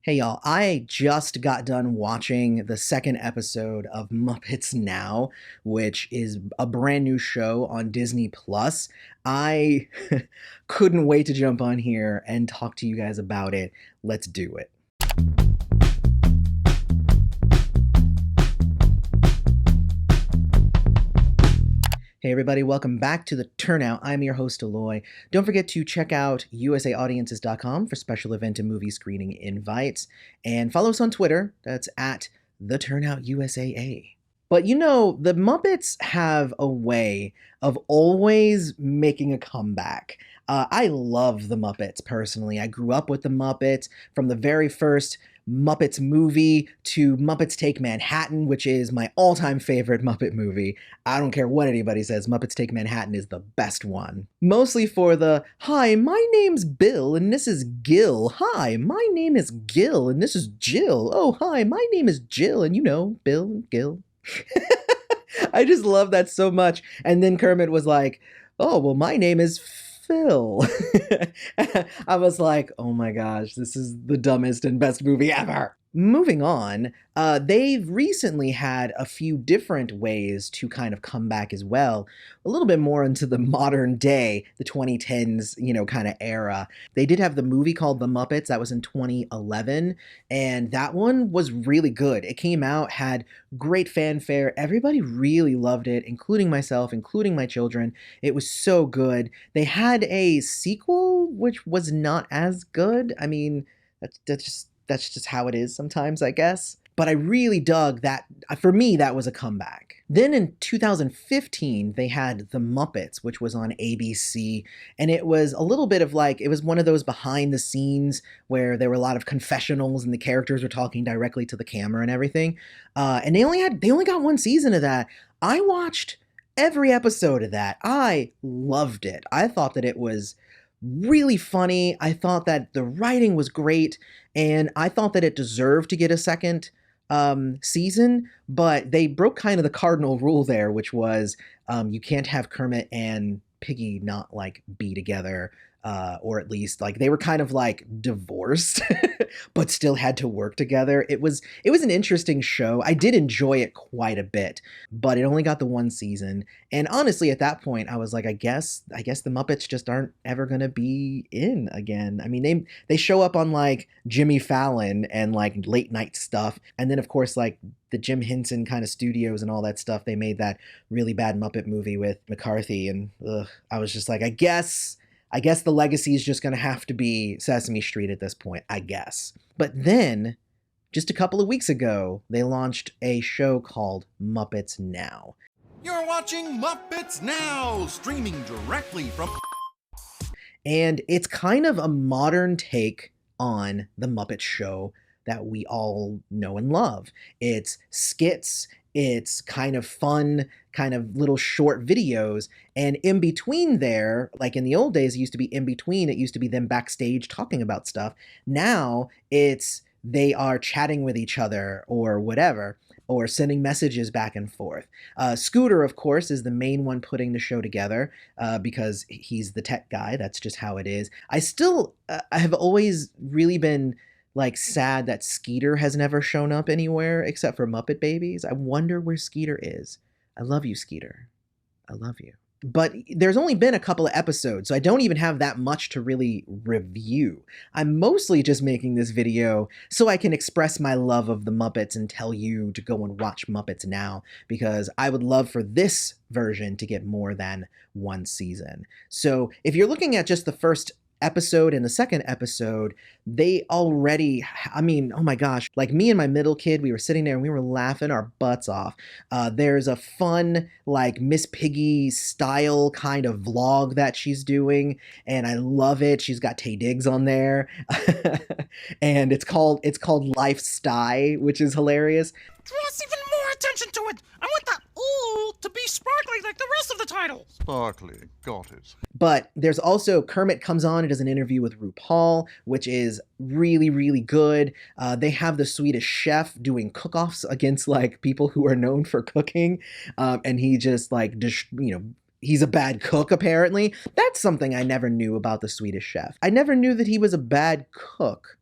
Hey y'all, I just got done watching the second episode of Muppets Now, which is a brand new show on Disney Plus. I couldn't wait to jump on here and talk to you guys about it. Let's do it. Hey everybody, welcome back to The Turnout. I'm your host, Aloy. Don't forget to check out usaaudiences.com for special event and movie screening invites. And follow us on Twitter. That's at The Turnout USAA. But you know, the Muppets have a way of always making a comeback. I love the Muppets personally. I grew up with the Muppets from the very first Muppets movie to Muppets Take Manhattan, which is my all-time favorite Muppet movie. I don't care what anybody says, Muppets Take Manhattan is the best one. Mostly for the, hi, my name's Bill and this is Gil. Hi, my name is Gil and this is Jill. Oh, hi, my name is Jill and you know, Bill and Gil. I just love that so much. And then Kermit was like, oh, well, my name is Phil. I was like, oh my gosh, this is the dumbest and best movie ever. Moving on, they've recently had a few different ways to kind of come back as well, a little bit more into the modern day, the 2010s, kind of era. They did have the movie called The Muppets, that was in 2011, and that one was really good. It came out, had great fanfare, everybody really loved it, including myself, including my children. It was so good. They had a sequel, which was not as good. I mean, that's just how it is sometimes, I guess. But I really dug that. For me, that was a comeback. Then in 2015, they had The Muppets, which was on ABC. And it was a little bit of like, it was one of those behind the scenes where there were a lot of confessionals and the characters were talking directly to the camera and everything. And they only got one season of that. I watched every episode of that. I loved it. I thought that it was really funny. I thought that the writing was great, and I thought that it deserved to get a second season, but they broke kind of the cardinal rule there, which was you can't have Kermit and Piggy not like be together, or at least like they were kind of like divorced, but still had to work together. It was an interesting show. I did enjoy it quite a bit, but it only got the one season. And honestly, at that point, I was like, I guess the Muppets just aren't ever gonna be in again. I mean, they show up on like Jimmy Fallon and like late night stuff, and then of course like the Jim Henson kind of studios and all that stuff. They made that really bad Muppet movie with McCarthy, and I was just like, I guess the legacy is just going to have to be Sesame Street at this point, I guess. But then, just a couple of weeks ago, they launched a show called Muppets Now. You're watching Muppets Now, streaming directly from... And it's kind of a modern take on the Muppet Show that we all know and love. It's skits, it's kind of fun, kind of little short videos, and in between there, like in the old days, it used to be in between, it used to be them backstage talking about stuff. Now it's they are chatting with each other or whatever, or sending messages back and forth. Scooter, of course, is the main one putting the show together because he's the tech guy. That's just how it is. I have always really been like sad that Skeeter has never shown up anywhere except for Muppet Babies. I wonder where Skeeter is. I love you, Skeeter. I love you. But there's only been a couple of episodes, so I don't even have that much to really review. I'm mostly just making this video so I can express my love of the Muppets and tell you to go and watch Muppets Now, because I would love for this version to get more than one season. So if you're looking at just the first episode and the second episode, they already, I mean, oh my gosh, like me and my middle kid, we were sitting there and we were laughing our butts off. There's a fun like Miss Piggy style kind of vlog that she's doing, and I love it. She's got Taye Diggs on there. And it's called Lifestyle, which is hilarious. Draw us even more attention to it. I want the ooh to be sparkly like the rest of the title. Sparkly, got it. But there's also Kermit comes on and does an interview with RuPaul, which is really, really good. They have the Swedish chef doing cook-offs against like people who are known for cooking. And he just like, he's a bad cook, apparently. That's something I never knew about the Swedish chef. I never knew that he was a bad cook.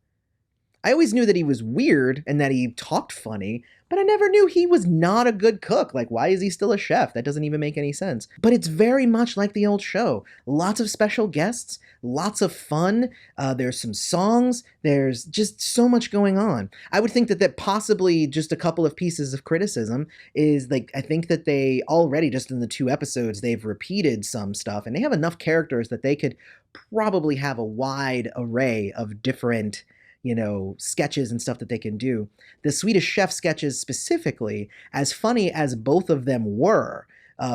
I always knew that he was weird and that he talked funny, but I never knew he was not a good cook. Like, why is he still a chef? That doesn't even make any sense. But it's very much like the old show. Lots of special guests, lots of fun. There's some songs. There's just so much going on. I would think that possibly just a couple of pieces of criticism is like, I think that they already, just in the 2 episodes, they've repeated some stuff, and they have enough characters that they could probably have a wide array of different sketches and stuff that they can do. The Swedish Chef sketches specifically, as funny as both of them were,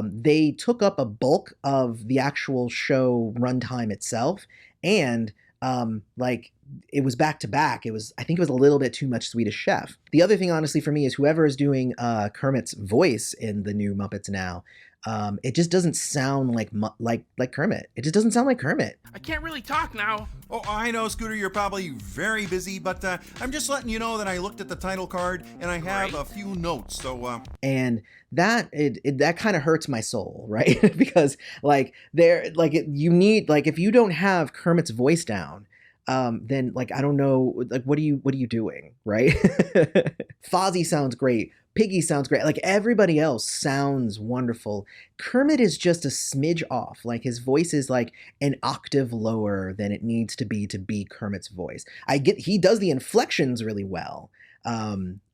they took up a bulk of the actual show runtime itself, and like it was back to back. I think it was a little bit too much Swedish Chef. The other thing, honestly, for me is whoever is doing Kermit's voice in the new Muppets Now. It just doesn't sound like Kermit. It just doesn't sound like Kermit. I can't really talk now. Oh, I know, Scooter, you're probably very busy, but I'm just letting you know that I looked at the title card and I have a few notes, so... And that kind of hurts my soul, right? Because if you don't have Kermit's voice down, then I don't know, what are you doing, right? Fozzie sounds great. Piggy sounds great. Like, everybody else sounds wonderful. Kermit is just a smidge off. Like, his voice is like an octave lower than it needs to be Kermit's voice. He does the inflections really well.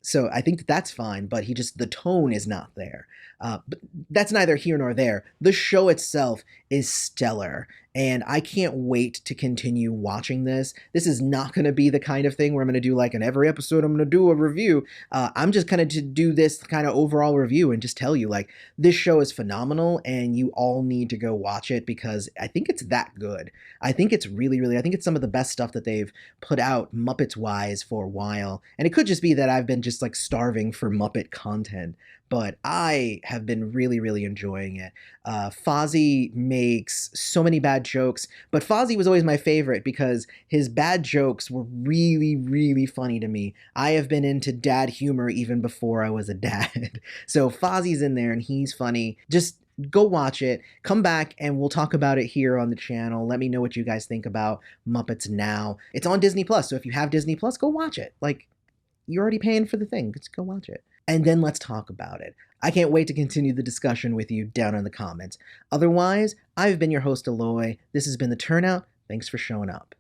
So I think that's fine, but the tone is not there. But that's neither here nor there. The show itself is stellar, and I can't wait to continue watching this. This is not going to be the kind of thing where I'm going to do like in every episode I'm going to do a review. I'm just kind of to do this kind of overall review and just tell you, like, this show is phenomenal, and you all need to go watch it because I think it's that good. I think it's really, really, I think it's some of the best stuff that they've put out Muppets-wise for a while. And it could just be that I've been just like starving for Muppet content, but I have been really, really enjoying it. Fozzie makes so many bad jokes, but Fozzie was always my favorite because his bad jokes were really, really funny to me. I have been into dad humor even before I was a dad. So Fozzie's in there and he's funny. Just go watch it, come back, and we'll talk about it here on the channel. Let me know what you guys think about Muppets Now. It's on Disney Plus, so if you have Disney Plus, go watch it. Like, you're already paying for the thing. Just go watch it. And then let's talk about it. I can't wait to continue the discussion with you down in the comments. Otherwise, I've been your host, Aloy. This has been The Turnout. Thanks for showing up.